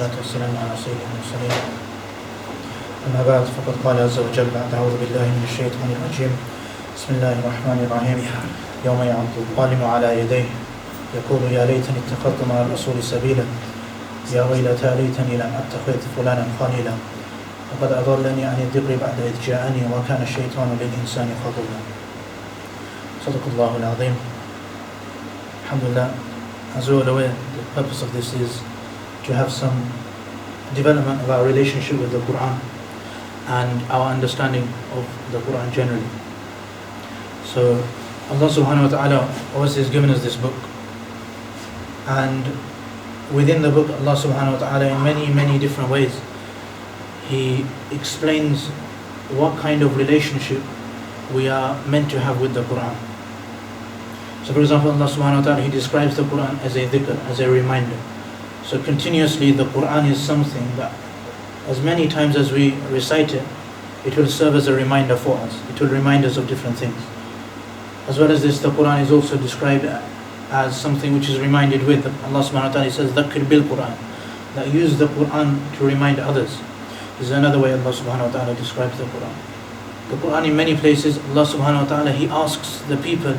والسلام على سيد المرسلين. أما بعد فقد قال عز وجل بعد أعوذ بالله من الشيطان الرجيم بسم الله الرحمن الرحيم يوم يعض الظالم على يديه يقول يا ليتني اتخذت مع الرسول سبيلا يا ويلتى ليتني لم أتخذ فلانا خليلا وقد أضلني عن الذكر بعد إذ جاءني وكان الشيطان للإنسان خذولا. صدق الله العظيم. Alhamdulillah, as we're all aware, the purpose of this is to have some development of our relationship with the Qur'an and our understanding of the Qur'an generally. So Allah SWT obviously has given us this book, and within the book Allah SWT in many different ways He explains what kind of relationship we are meant to have with the Qur'an. So for example, Allah SWT, He describes the Qur'an as a dhikr, as a reminder. So continuously the Qur'an is something that as many times as we recite it, it will serve as a reminder for us. It will remind us of different things. As well as this, the Qur'an is also described as something which is reminded with. Allah SWT says, "Dhakkir bil Qur'an," that use the Qur'an to remind others. This is another way Allah SWT describes the Qur'an. The Qur'an in many places, Allah SWT, He asks the people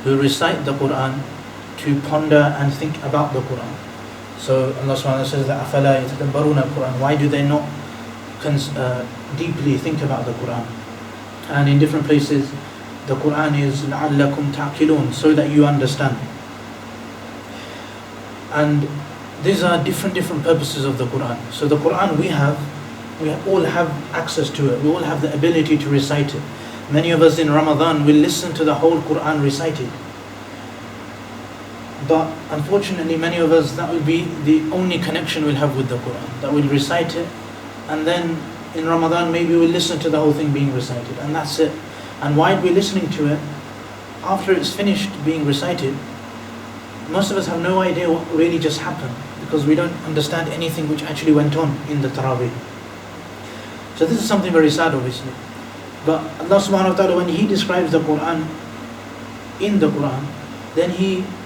who recite the Qur'an to ponder and think about the Qur'an. So Allah SWT says that أَفَلَا يَتَدَبَّرُونَ الْقُرْآنَ, why do they not deeply think about the Qur'an? And in different places the Qur'an is لَعَلَّكُمْ تَعْقِلُونَ, so that you understand. And these are different purposes of the Qur'an. So the Qur'an we all have access to it. We all have the ability to recite it. Many of us in Ramadan will listen to the whole Qur'an recited. But unfortunately many of us, that will be the only connection we'll have with the Qur'an, that we'll recite it, and then in Ramadan maybe we'll listen to the whole thing being recited, and that's it. And while we're listening to it, after it's finished being recited, most of us have no idea what really just happened, because we don't understand anything which actually went on in the Taraweeh. So this is something very sad, obviously. But Allah SWT, when He describes the Qur'an in the Qur'an, then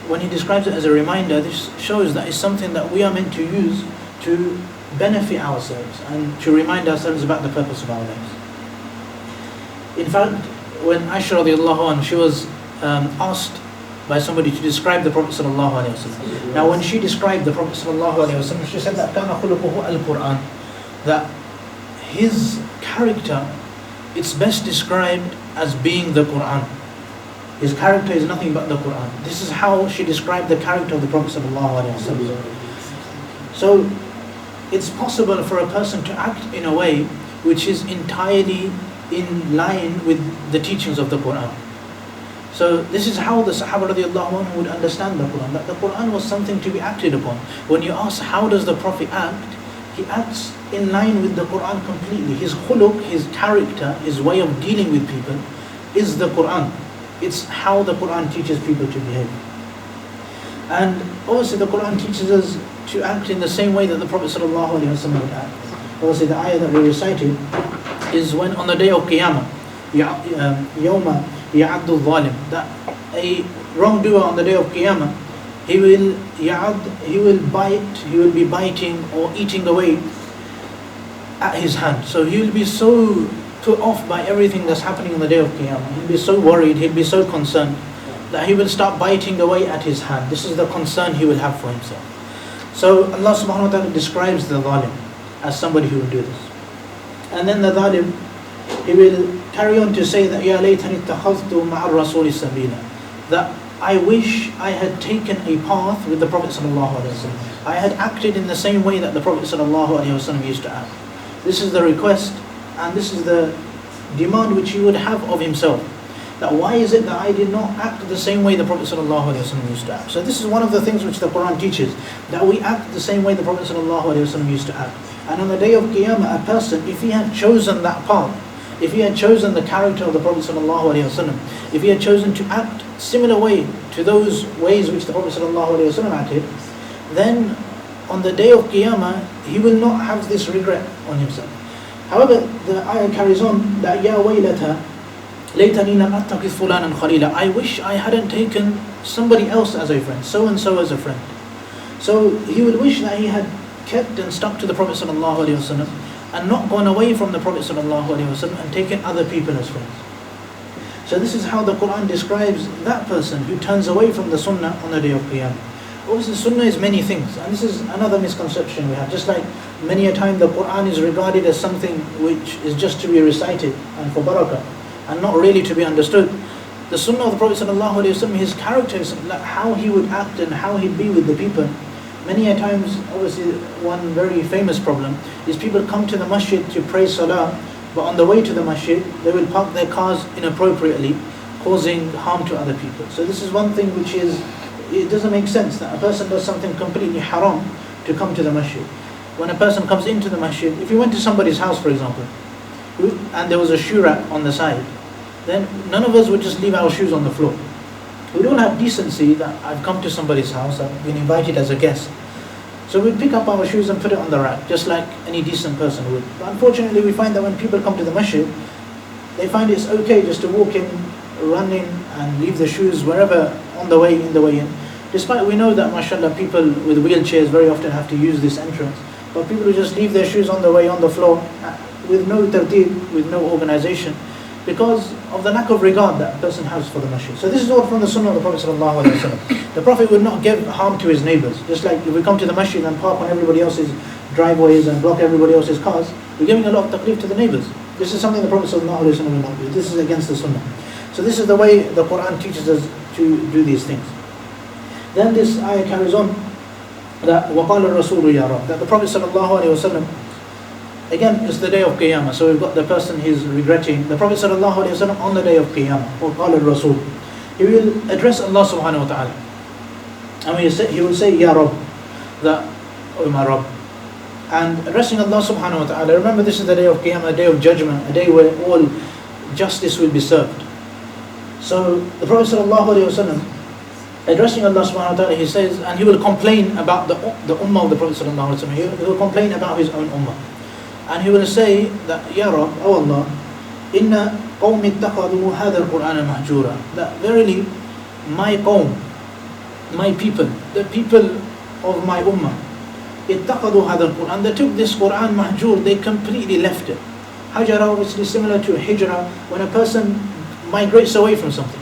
when He describes it as a reminder, this shows that it's something that we are meant to use to benefit ourselves and to remind ourselves about the purpose of our lives. In fact, when Aisha radiallahu anha, she was asked by somebody to describe the Prophet sallallahu alaihi wasallam. Now when she described the Prophet sallallahu alaihi wasallam, she said that كَانَ خُلُقُهُ الْقُرْآنِ, that his character, it's best described as being the Qur'an. His character is nothing but the Qur'an. This is how she described the character of the Prophet ﷺ. So it's possible for a person to act in a way which is entirely in line with the teachings of the Qur'an. So this is how the Sahaba radiallahu anhu would understand the Qur'an, that the Qur'an was something to be acted upon. When you ask how does the Prophet act, he acts in line with the Qur'an completely. His khuluq, his character, his way of dealing with people is the Qur'an. It's how the Qur'an teaches people to behave. And obviously the Qur'an teaches us to act in the same way that the Prophet ﷺ would act. Obviously the ayah that we recited is when on the day of Qiyamah, يَوْمَ يَعَدُّ الظَّالِمِ, that a wrongdoer on the day of Qiyamah, he will bite, he will be biting or eating away at his hand. So he will be so put off by everything that's happening on the day of Qiyamah. He'll be so worried, he'll be so concerned that he will start biting away at his hand. This is the concern he will have for himself. So Allah subhanahu wa ta'ala describes the zalim as somebody who will do this. And then the zalim, he will carry on to say that يَا لَيْتَنِ اتَّخَذْتُ مَعَ الرَّسُولِ سَبِيلًا, that I wish I had taken a path with the Prophet sallallahu alaihi wasallam. I had acted in the same way that the Prophet sallallahu alaihi wasallam used to act. This is the request, and this is the demand which he would have of himself. That why is it that I did not act the same way the Prophet ﷺ used to act? So this is one of the things which the Qur'an teaches, that we act the same way the Prophet ﷺ used to act. And on the day of Qiyamah, a person, if he had chosen that path, if he had chosen the character of the Prophet ﷺ, if he had chosen to act similar way to those ways which the Prophet ﷺ acted, then on the day of Qiyamah, he will not have this regret on himself. However, the ayah carries on that يَا وَيْلَتَى لَيْتَنِي لَمْ أَتَّخِذْ فُلَانًا خَلِيلًا, I wish I hadn't taken somebody else as a friend, so and so as a friend. So he would wish that he had kept and stuck to the Prophet ﷺ and not gone away from the Prophet ﷺ and taken other people as friends. So this is how the Qur'an describes that person who turns away from the Sunnah on the day of Qiyamah. Obviously Sunnah is many things, and this is another misconception we have. Just like many a time the Qur'an is regarded as something which is just to be recited and for barakah and not really to be understood. The Sunnah of the Prophet ﷺ, his character, like how he would act and how he'd be with the people. Many a times, obviously one very famous problem is people come to the masjid to pray salah, but on the way to the masjid they will park their cars inappropriately, causing harm to other people. So this is one thing which is, it doesn't make sense that a person does something completely haram to come to the masjid. When a person comes into the masjid, if you went to somebody's house for example, and there was a shoe rack on the side, then none of us would just leave our shoes on the floor. We don't have decency that I've come to somebody's house, I've been invited as a guest. So we'd pick up our shoes and put it on the rack, just like any decent person would. But unfortunately we find that when people come to the masjid, they find it's okay just to walk in, run in and leave the shoes wherever on the way in. Despite we know that mashallah people with wheelchairs very often have to use this entrance. But people who just leave their shoes on the way on the floor with no tartib, with no organization, because of the lack of regard that a person has for the masjid. So this is all from the Sunnah of the Prophet ﷺ. The Prophet would not give harm to his neighbours. Just like if we come to the masjid and park on everybody else's driveways and block everybody else's cars, we're giving a lot of taklif to the neighbours. This is something the Prophet ﷺ will not do. This is against the Sunnah. So this is the way the Qur'an teaches us to do these things. Then this ayah carries on that وَقَالَ الرَّسُولُ يَا رَبِّ, that the Prophet ﷺ, again, it's the day of Qiyamah, so we've got the person he's regretting. The Prophet ﷺ on the day of Qiyamah, وَقَالَ الرَّسُولُ, he will address Allah subhanahu wa ta'ala. And he will say, Ya Rabb, that, oh my Rabb. And addressing Allah subhanahu wa ta'ala, remember this is the day of Qiyamah, a day of judgment, a day where all justice will be served. So the Prophet ﷺ, addressing Allah subhanahu wa ta'ala, he says, and he will complain about the ummah of the Prophet ﷺ. He will complain about his own ummah. And he will say that, Ya Rabb, oh Allah, inna qawmi ittakhadhu hadha al-Qur'an mahjura, that verily my qawm, my people, the people of my ummah, ittakhadhu hadha al-Qur'an, they took this Qur'an mahjur, they completely left it. Hajara obviously similar to hijrah, when a person migrates away from something.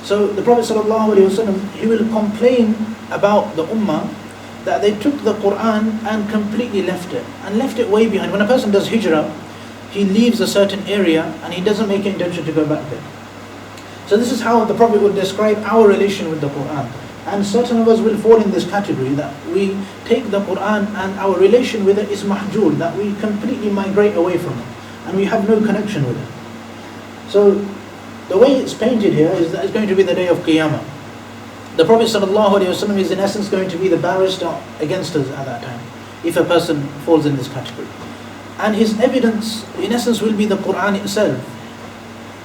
So the Prophet ﷺ, he will complain about the ummah that they took the Qur'an and completely left it, and left it way behind. When a person does hijrah, he leaves a certain area and he doesn't make an intention to go back there. So this is how the Prophet would describe our relation with the Qur'an. And certain of us will fall in this category, that we take the Qur'an and our relation with it is mahjur, that we completely migrate away from it and we have no connection with it. So the way it's painted here is that it's going to be the day of Qiyamah. The Prophet ﷺ is in essence going to be the barrister against us at that time, if a person falls in this category. And his evidence in essence will be the Qur'an itself.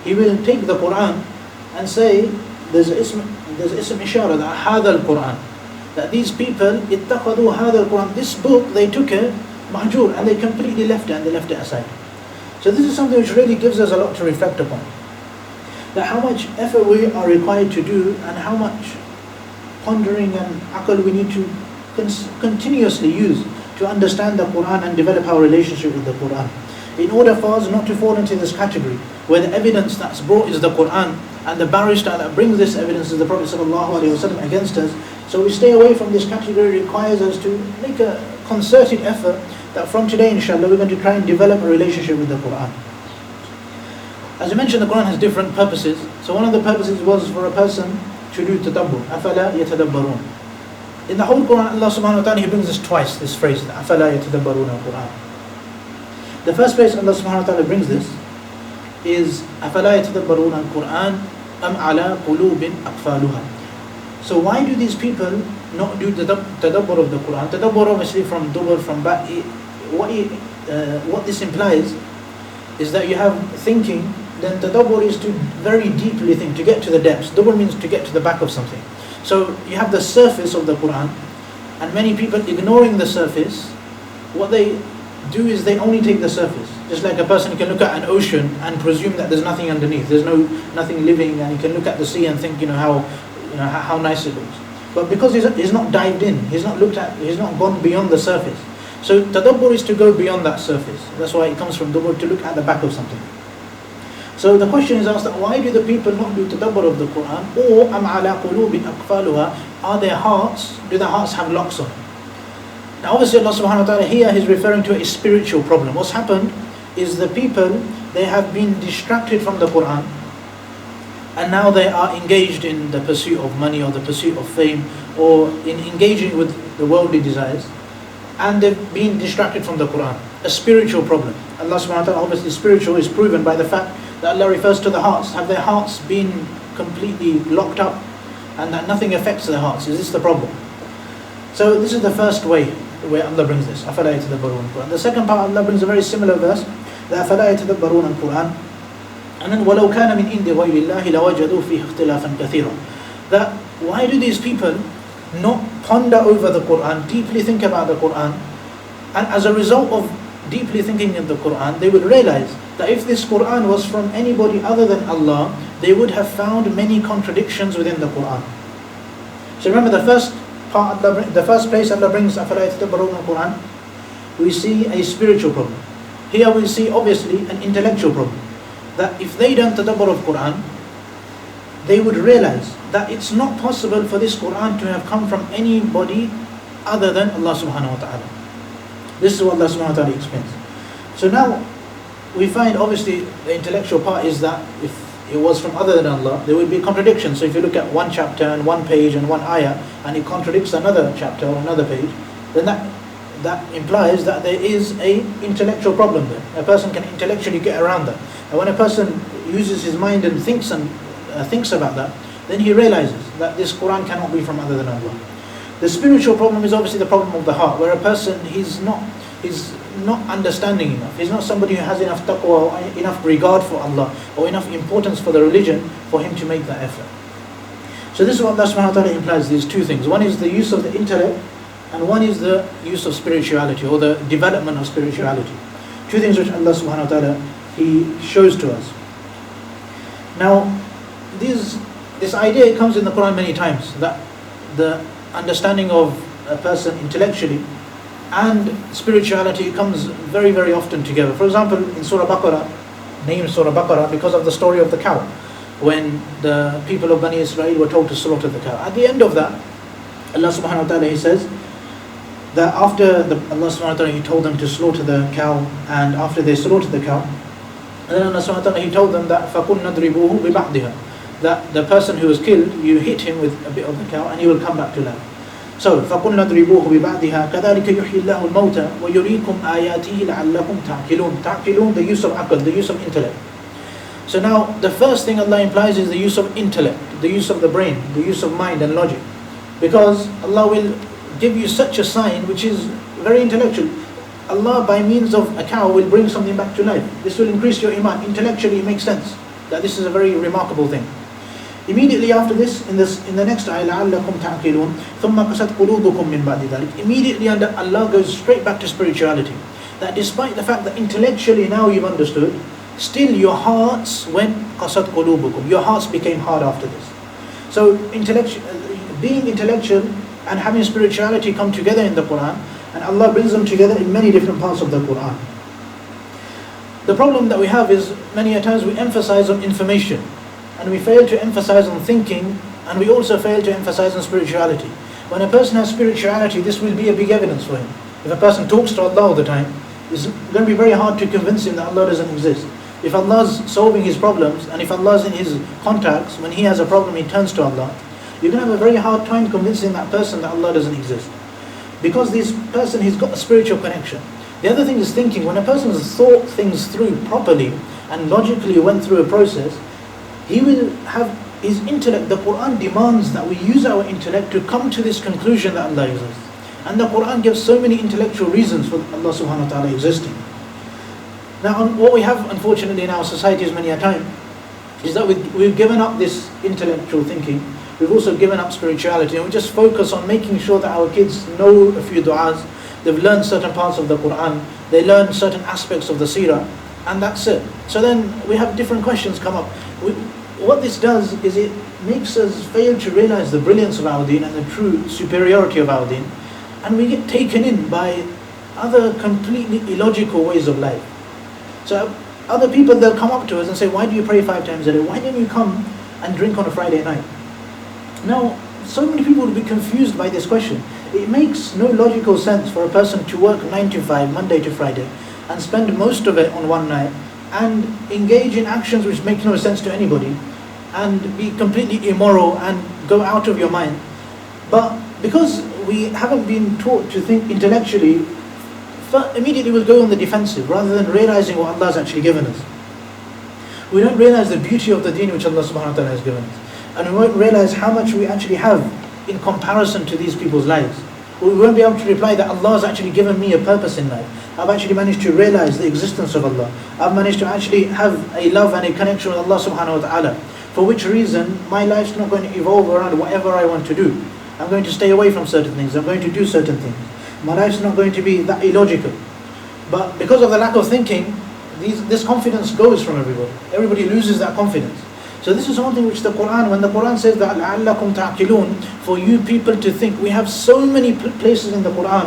He will take the Qur'an and say, there's ism ishara, that hadha al-Qur'an, that these people ittakhadhu hadha al-Qur'an, this book they took it mahjur and they completely left it, and they left it aside. So this is something which really gives us a lot to reflect upon, that how much effort we are required to do and how much pondering and aql we need to continuously use to understand the Qur'an and develop our relationship with the Qur'an, in order for us not to fall into this category where the evidence that's brought is the Qur'an and the barrister that brings this evidence is the Prophet ﷺ against us. So we stay away from this category. It requires us to make a concerted effort that from today inshallah we're going to try and develop a relationship with the Qur'an. As I mentioned, the Qur'an has different purposes. So one of the purposes was for a person to do tadabbur. أَفَلَا يَتَدَبَّرُونَ. In the whole Qur'an, Allah subhanahu wa ta'ala, He brings this twice, this phrase, أَفَلَا يَتَدَبَّرُونَ الْقُرْآنَ. The first place Allah subhanahu wa ta'ala brings this is أَفَلَا يَتَدَبَّرُونَ الْقُرْآنَ أَمْ عَلَى قُلُوبٍ أَقْفَالُهَا. So why do these people not do the tadabbur of the Qur'an? Tadabbur obviously from dubur, from ba'. What this implies is that you have thinking. Then tadabbur is to very deeply think, to get to the depths. Dubur means to get to the back of something. So you have the surface of the Qur'an, and many people ignoring the surface, what they do is they only take the surface. Just like a person can look at an ocean and presume that there's nothing underneath, there's nothing living, and he can look at the sea and think, how nice it looks. But because he's not dived in, he's not gone beyond the surface. So tadabbur is to go beyond that surface. That's why it comes from dabbur, to look at the back of something. So the question is asked, that why do the people not do tadabbur of the Qur'an? Or am ala qulubin aqfaluha, do their hearts have locks on it? Now obviously Allah SWT here is referring to a spiritual problem. What's happened is the people, they have been distracted from the Qur'an, and now they are engaged in the pursuit of money or the pursuit of fame, or in engaging with the worldly desires, and they've been distracted from the Qur'an. A spiritual problem. Allah SWT, obviously spiritual is proven by the fact that Allah refers to the hearts. Have their hearts been completely locked up and that nothing affects their hearts? Is this the problem? So this is the first way where Allah brings this. أَفَلَا يَتَدَبَّرُونَ الْقُرْآنَ. The second part, Allah brings a very similar verse, that أَفَلَا يَتَدَبَّرُونَ الْقُرْآنَ, and then وَلَوْ كَانَ مِنْ عِنْدِ غَيْرِ اللَّهِ لَوَجَدُوا فِيهِ اخْتِلَافًا كَثِيرًا. That why do these people not ponder over the Qur'an, deeply think about the Qur'an, and as a result of deeply thinking in the Qur'an, they would realize that if this Qur'an was from anybody other than Allah, they would have found many contradictions within the Qur'an. So remember the first place Allah brings أَفَلَا يَتَدَبَّرُونَ الْقُرْآنَ, we see a spiritual problem. Here we see obviously an intellectual problem. That if they don't tadabbur of Qur'an, they would realize that it's not possible for this Qur'an to have come from anybody other than Allah subhanahu wa ta'ala. This is what Allah subhanahu wa ta'ala explains. So now we find obviously the intellectual part is that if it was from other than Allah, there would be contradictions. So if you look at one chapter and one page and one ayah, and it contradicts another chapter or another page, then that implies that there is a intellectual problem there. A person can intellectually get around that. And when a person uses his mind and thinks about that, then he realizes that this Quran cannot be from other than Allah. The spiritual problem is obviously the problem of the heart, where a person he's not understanding enough. He's not somebody who has enough taqwa, or enough regard for Allah, or enough importance for the religion for him to make that effort. So this is what Allah SWT implies, these two things. One is the use of the intellect, and one is the use of spirituality, or the development of spirituality. Two things which Allah SWT He shows to us. Now, this idea comes in the Quran many times, that the understanding of a person intellectually and spirituality comes very, very often together. For example, in Surah Baqarah, named Surah Baqarah because of the story of the cow, when the people of Bani Israel were told to slaughter the cow. At the end of that, Allah subhanahu wa ta'ala, He says that after Allah subhanahu wa ta'ala, He told them to slaughter the cow, and after they slaughtered the cow, and then Allah subhanahu wa ta'ala, He told them that فَقُلْ نَضْرِبُوهُ بِبَعْضِهَا, that the person who was killed, you hit him with a bit of the cow and he will come back to life. So فَقُلْ نَضْرِبُوهُ بِبَعْضِهَا كَذَلِكَ يُحْيِي اللَّهُ الْمَوْتَى وَيُرِيكُمْ آيَاتِهِ لَعَلَّكُمْ تَعْقِلُونَ. Ta'qilun, the use of aql, the use of intellect. So now the first thing Allah implies is the use of intellect, the use of the brain, the use of mind and logic. Because Allah will give you such a sign which is very intellectual. Allah by means of a cow will bring something back to life. This will increase your iman. Intellectually it makes sense that this is a very remarkable thing. Immediately after this, in the next ayah, لَعَلَّكُمْ تَعْقِلُونَ ثُمَّ قَسَتْ قُلُوبُكُمْ مِنْ بَعْدِ ذَلِكَ. Immediately under Allah goes straight back to spirituality. That despite the fact that intellectually now you've understood, still your hearts went قَسَتْ قُلُوبُكُمْ. Your hearts became hard after this. So being intellectual and having spirituality come together in the Quran, and Allah brings them together in many different parts of the Quran. The problem that we have is many a times we emphasize on information, and we fail to emphasize on thinking, and we also fail to emphasize on spirituality. When a person has spirituality, this will be a big evidence for him. If a person talks to Allah all the time, it's going to be very hard to convince him that Allah doesn't exist. If Allah's solving his problems, and if Allah's in his contacts, when he has a problem he turns to Allah, you're going to have a very hard time convincing that person that Allah doesn't exist. Because this person, he's got a spiritual connection. The other thing is thinking. When a person has thought things through properly and logically went through a process, he will have his intellect. The Quran demands that we use our intellect to come to this conclusion that Allah exists. And the Quran gives so many intellectual reasons for Allah subhanahu wa ta'ala existing. Now what we have unfortunately in our societies many a time is that we've given up this intellectual thinking. We've also given up spirituality, and we just focus on making sure that our kids know a few du'as, they've learned certain parts of the Qur'an, they learn certain aspects of the seerah, and that's it. So then we have different questions come up. What this does is it makes us fail to realize the brilliance of our deen and the true superiority of our deen, and we get taken in by other completely illogical ways of life. So other people, they'll come up to us and say, why do you pray 5 times a day? Why don't you come and drink on a Friday night? Now, so many people will be confused by this question. It makes no logical sense for a person to work 9 to 5, Monday to Friday, and spend most of it on one night, and engage in actions which make no sense to anybody, and be completely immoral and go out of your mind. But because we haven't been taught to think intellectually, immediately we'll go on the defensive rather than realizing what Allah has actually given us. We don't realize the beauty of the deen which Allah SWT has given us. And we won't realize how much we actually have in comparison to these people's lives. We won't be able to reply that Allah has actually given me a purpose in life. I've actually managed to realize the existence of Allah. I've managed to actually have a love and a connection with Allah subhanahu wa ta'ala. For which reason, my life's not going to evolve around whatever I want to do. I'm going to stay away from certain things. I'm going to do certain things. My life's not going to be that illogical. But because of the lack of thinking, this confidence goes from everybody. Everybody loses that confidence. So this is something which the Qur'an, when the Qur'an says that لَعَلَّكُمْ تَعْقِلُونَ, for you people to think, we have so many places in the Qur'an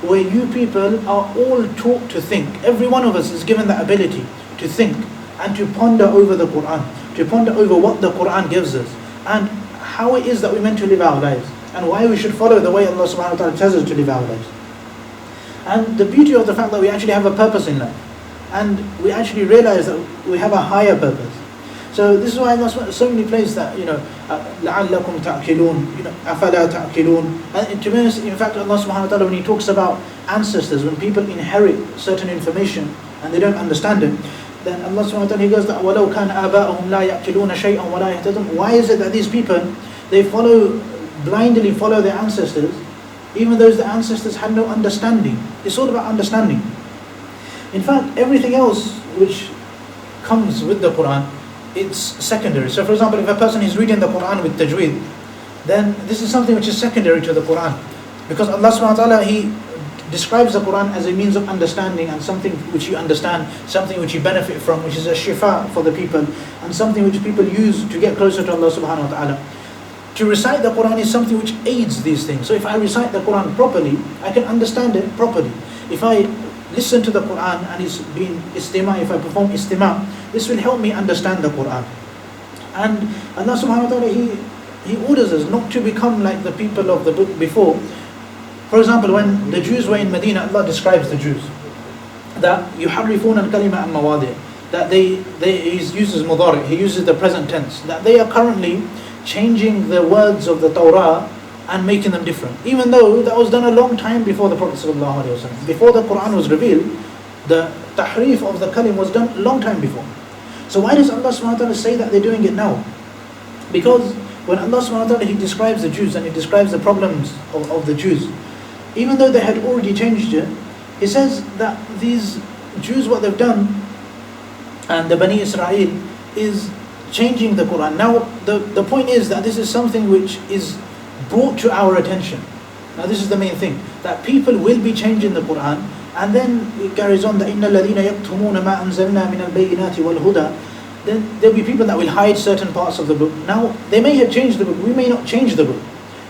where you people are all taught to think. Every one of us is given the ability to think and to ponder over the Qur'an, to ponder over what the Qur'an gives us and how it is that we're meant to live our lives and why we should follow the way Allah subhanahu wa ta'ala tells us to live our lives. And the beauty of the fact that we actually have a purpose in life and we actually realize that we have a higher purpose. So this is why Allah, so many places that, لَعَلَّكُمْ تَعْقِلُونَ, أَفَلَا تَعْقِلُونَ. And to be honest, in fact, Allah subhanahu wa ta'ala, when He talks about ancestors, when people inherit certain information and they don't understand it, then Allah subhanahu wa ta'ala, He goes that وَلَوْ كَانَ آبَاءُهُمْ لَا يَعْقِلُونَ شَيْئًا وَلَا يَهْتَدُونَ. Why is it that these people, they blindly follow their ancestors, even though the ancestors had no understanding? It's all about understanding. In fact, everything else which comes with the Qur'an, it's secondary. So for example, if a person is reading the Qur'an with tajweed, then this is something which is secondary to the Qur'an. Because Allah SWT, He describes the Qur'an as a means of understanding and something which you understand, something which you benefit from, which is a shifa for the people, and something which people use to get closer to Allah subhanahu wa ta'ala. To recite the Qur'an is something which aids these things. So if I recite the Qur'an properly, I can understand it properly. If I listen to the Qur'an and it's been istima', if I perform istima', this will help me understand the Qur'an. And Allah subhanahu wa ta'ala, He orders us not to become like the people of the book before. For example, when the Jews were in Medina, Allah describes the Jews that يُحَرِّفُونَ الْكَلِمَ عَنْ مَوَاضِعِ, that He uses mudari', He uses the present tense, that they are currently changing the words of the Torah and making them different. Even though that was done a long time before the Prophet ﷺ. Before the Qur'an was revealed, the tahrif of the kalim was done a long time before. So why does Allah SWT say that they're doing it now? Because when Allah SWT, He describes the Jews and He describes the problems of the Jews, even though they had already changed it, He says that these Jews, what they've done, and the Bani Israel, is changing the Qur'an. Now the point is that this is something which is brought to our attention. Now this is the main thing, that people will be changing the Qur'an, and then it carries on that إِنَّ الَّذِينَ يَكْتُمُونَ مَا أَنزَلْنَا مِنَ الْبَيِّنَاتِ وَالْهُدَى. Then there'll be people that will hide certain parts of the book. Now they may have changed the book, we may not change the book,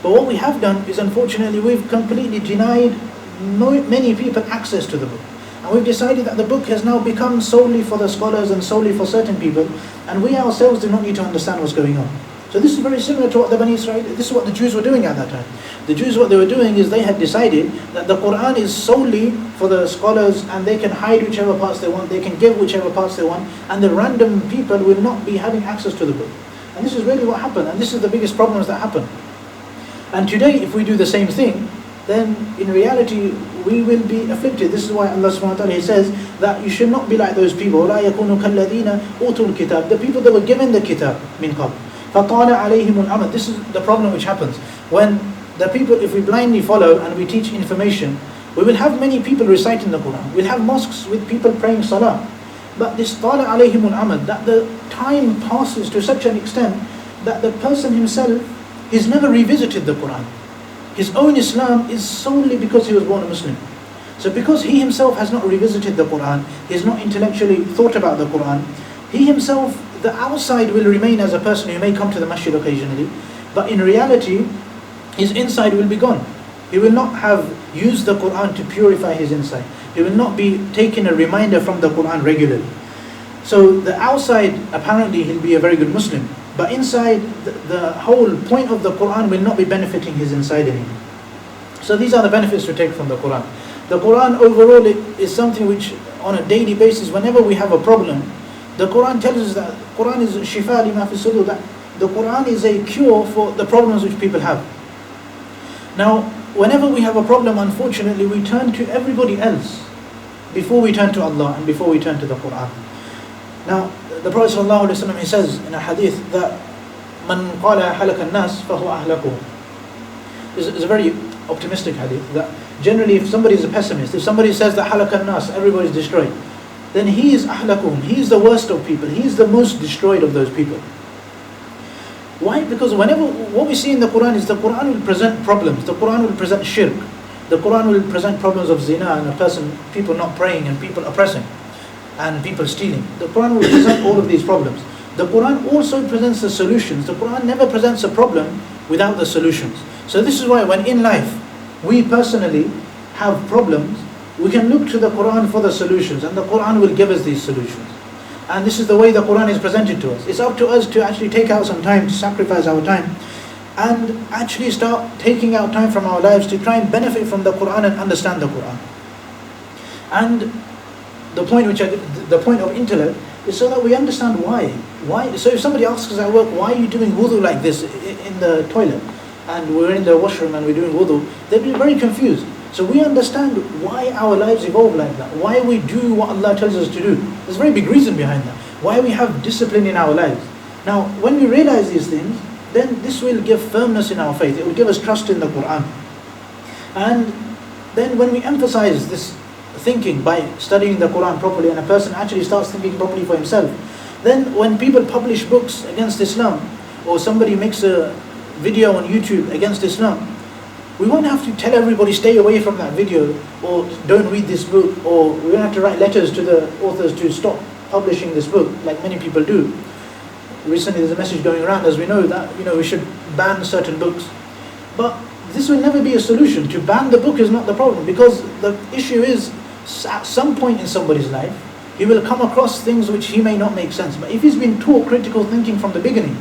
but what we have done is, unfortunately, we've completely denied many people access to the book. And we've decided that the book has now become solely for the scholars and solely for certain people, and we ourselves do not need to understand what's going on. So this is very similar to what the Bani Israel, this is what the Jews were doing at that time. The Jews, what they were doing is they had decided that the Qur'an is solely for the scholars, and they can hide whichever parts they want, they can give whichever parts they want, and the random people will not be having access to the book. And this is really what happened, and this is the biggest problems that happen. And today, if we do the same thing, then in reality we will be afflicted. This is why Allah SWT, He says that you should not be like those people. لَا يَكُونُ كَالَّذِينَ أُوتُوا الْكِتَابِ, the people that were given the kitab min qabl. فَطَالَ عَلَيْهِمُ الْأَمَدُ. This is the problem which happens. When the people, if we blindly follow and we teach information, we will have many people reciting the Qur'an. We'll have mosques with people praying salah. But this طَالَ عَلَيْهِمُ الْأَمَدُ, that the time passes to such an extent that the person himself has never revisited the Qur'an. His own Islam is solely because he was born a Muslim. So because he himself has not revisited the Qur'an, he has not intellectually thought about the Qur'an, he himself, the outside will remain as a person who may come to the masjid occasionally, but in reality, his inside will be gone. He will not have use the Qur'an to purify his inside. He will not be taking a reminder from the Qur'an regularly. So the outside, apparently he'll be a very good Muslim, but inside, the whole point of the Qur'an will not be benefiting his inside anymore. So these are the benefits to take from the Qur'an. The Qur'an overall is something which on a daily basis, whenever we have a problem, the Qur'an tells us that Qur'an is shifa lima fi sudur, that the Qur'an is a cure for the problems which people have. Now, whenever we have a problem, unfortunately, we turn to everybody else before we turn to Allah and before we turn to the Qur'an. Now, the Prophet ﷺ, he says in a hadith that man qala halaka an-nas fahuwa ahlakuhum. It's a very optimistic hadith, that generally if somebody is a pessimist, if somebody says that halaka an-nas, everybody is destroyed, then he is ahlakuhum, he is the worst of people, he is the most destroyed of those people. Why? Because whenever, what we see in the Qur'an is the Qur'an will present problems, the Qur'an will present shirk, the Qur'an will present problems of zina and a person, people not praying and people oppressing and people stealing. The Qur'an will present all of these problems. The Qur'an also presents the solutions. The Qur'an never presents a problem without the solutions. So this is why when in life we personally have problems, we can look to the Qur'an for the solutions, and the Qur'an will give us these solutions. And this is the way the Qur'an is presented to us. It's up to us to actually take out some time, to sacrifice our time, and actually start taking out time from our lives to try and benefit from the Qur'an and understand the Qur'an. And the point of intellect is so that we understand why. So if somebody asks us at work, why are you doing wudu like this in the toilet? And we're in the washroom and we're doing wudu, they'll be very confused. So we understand why our lives evolve like that, why we do what Allah tells us to do. There's a very big reason behind that, why we have discipline in our lives. Now, when we realize these things, then this will give firmness in our faith. It will give us trust in the Qur'an. And then when we emphasize this thinking by studying the Qur'an properly, and a person actually starts thinking properly for himself, then when people publish books against Islam, or somebody makes a video on YouTube against Islam, we won't have to tell everybody stay away from that video, or don't read this book, or we won't have to write letters to the authors to stop publishing this book like many people do. Recently there's a message going around, as we know, that we should ban certain books. But this will never be a solution. To ban the book is not the problem, because the issue is at some point in somebody's life he will come across things which he may not make sense. But if he's been taught critical thinking from the beginning,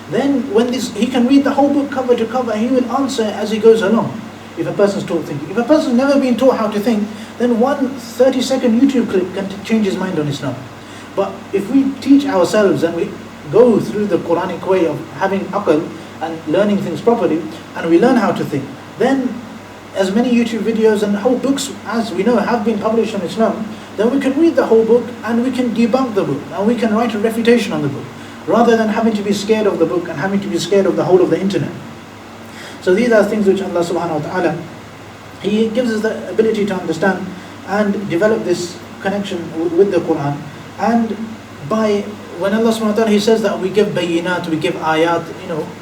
then when he can read the whole book cover to cover, he will answer as he goes along. If a person's taught thinking. If a person's never been taught how to think, then one 30-second YouTube clip can change his mind on Islam. But if we teach ourselves and we go through the Quranic way of having aql and learning things properly, and we learn how to think, then as many YouTube videos and whole books, as we know, have been published on Islam, then we can read the whole book and we can debunk the book and we can write a refutation on the book, rather than having to be scared of the book and having to be scared of the whole of the internet. So these are things which Allah SWT, He gives us the ability to understand and develop this connection with the Qur'an. And when Allah SWT, He says that we give bayinat, we give aayaat,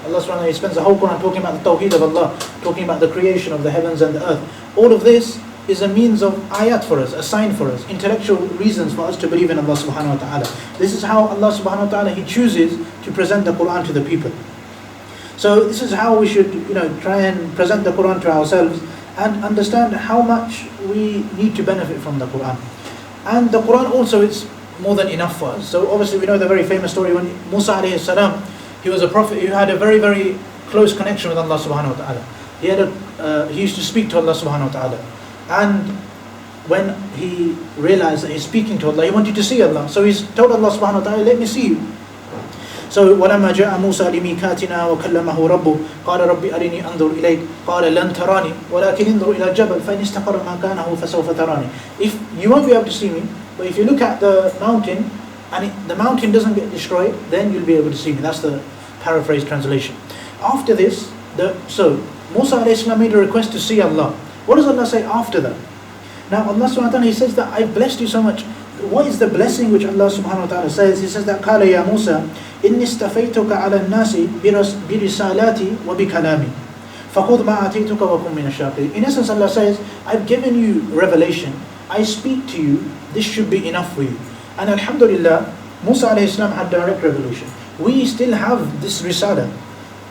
Allah SWT, He spends the whole Qur'an talking about the tawheed of Allah, talking about the creation of the heavens and the earth. All of this is a means of ayat for us, a sign for us, intellectual reasons for us to believe in Allah subhanahu wa ta'ala. This is how Allah subhanahu wa ta'ala, He chooses to present the Qur'an to the people. So this is how we should try and present the Qur'an to ourselves and understand how much we need to benefit from the Qur'an. And the Qur'an also is more than enough for us. So obviously we know the very famous story when Musa alayhi salam, he was a prophet who had a very, very close connection with Allah subhanahu wa ta'ala. He used to speak to Allah subhanahu wa ta'ala. And when he realized that he's speaking to Allah, he wanted to see Allah. So he's told Allah subhanahu wa ta'ala, let me see you. So وَلَمَّا جَاءَ مُوسَى لِمِيقَاتِنَا وَكَلَّمَهُ رَبُّهُ قَالَ رَبِّ أَرِنِي أَنظُرْ إِلَيْكَ قَالَ لَنْ تَرَانِي وَلَكِنْ انظُرْ إِلَى الْجَبَلِ فَإِنِ اسْتَقَرَّ مَكَانَهُ فَسَوْفَ تَرَانِي. If you won't be able to see me, but if you look at the mountain and the mountain doesn't get destroyed, then you'll be able to see me. That's the paraphrase translation. After this, so Musa alayhi salam made a request to see Allah. What does Allah say after that? Now Allah subhanahu wa ta'ala, He says that I've blessed you so much. What is the blessing which Allah subhanahu wa ta'ala says? He says that قَالَ يَا مُوسَى إِنِّي اسْتَفَيْتُكَ عَلَى النَّاسِ بِرِسَالَاتِي وَبِكَلَامِي فَخُذْ مَا آتَيْتُكَ وَكُنْ مِنَ الشَّاكِرِينَ. In essence, Allah says, I've given you revelation. I speak to you. This should be enough for you. And alhamdulillah, Musa alayhi salam had direct revelation. We still have this risala.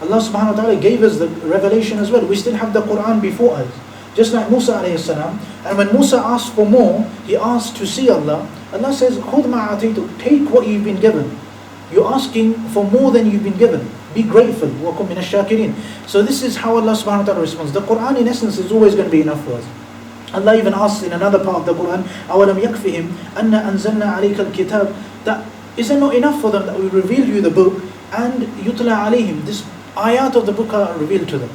Allah subhanahu wa ta'ala gave us the revelation as well. We still have the Qur'an before us. Just like Musa alayhi salam. And when Musa asked for more, he asked to see Allah. Allah says, خُذْ مَا أَعْطَيْتُكَ, take what you've been given. You're asking for more than you've been given. Be grateful. وَكُمْ مِنَ الشَّاكِرِينَ. So this is how Allah SWT responds. The Qur'an in essence is always going to be enough for us. Allah even asks in another part of the Qur'an, أَوَلَمْ يَكْفِهِمْ أَنَّا أَنزَلْنَا عَلَيْكَ الْكِتَابِ, that is it not enough for them that we reveal you the book and يُتْلَى عَلَيْهِمْ, this aayaat of the book are revealed to them.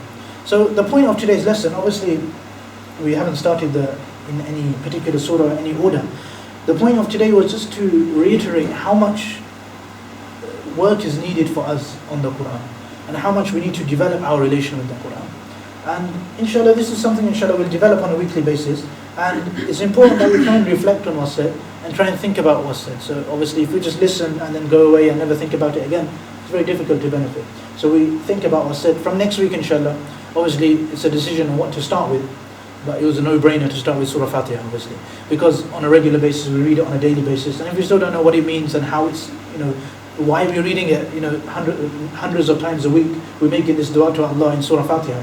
So the point of today's lesson, obviously we haven't started in any particular surah or any order. The point of today was just to reiterate how much work is needed for us on the Qur'an and how much we need to develop our relation with the Qur'an. And inshallah, this is something inshallah we'll develop on a weekly basis, and it's important that we try and reflect on what's said and try and think about what's said. So obviously if we just listen and then go away and never think about it again, it's very difficult to benefit. So we think about what's said. From next week inshallah, obviously it's a decision on what to start with, but it was a no-brainer to start with Surah Fatiha obviously, because on a regular basis we read it on a daily basis, and if we still don't know what it means and how it's, why we're reading it, hundreds of times a week, we're making this dua to Allah in Surah Fatiha.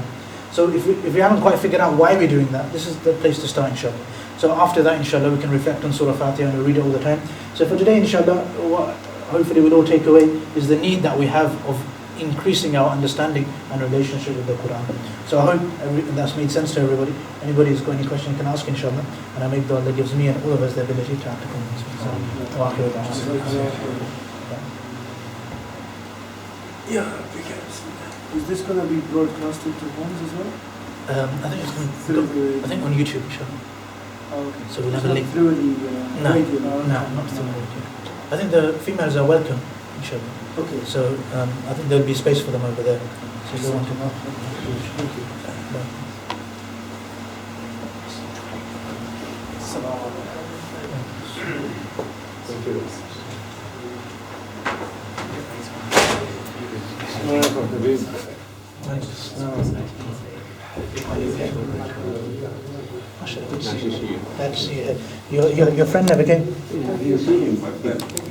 So if we haven't quite figured out why we're doing that, this is the place to start inshallah. So after that inshallah we can reflect on Surah Fatiha and we read it all the time. So for today inshallah, what hopefully we'll all take away is the need that we have of increasing our understanding and relationship with the Qur'an. So I hope that's made sense to everybody. Anybody who's got any question can ask inshallah, and I make dua that gives me and all of us the ability to act accordingly. Yeah, is this going to be broadcasted to homes as well? I think it's going to go, I think on YouTube inshallah. Oh, okay. So we'll have a link. Through the radio? No, not through the radio. I think the females are welcome inshallah. Okay. So I think there'll be space for them over there. So they want to know. Thank you. Thank you. Good to see you. Your friend never came? Yeah, you see him.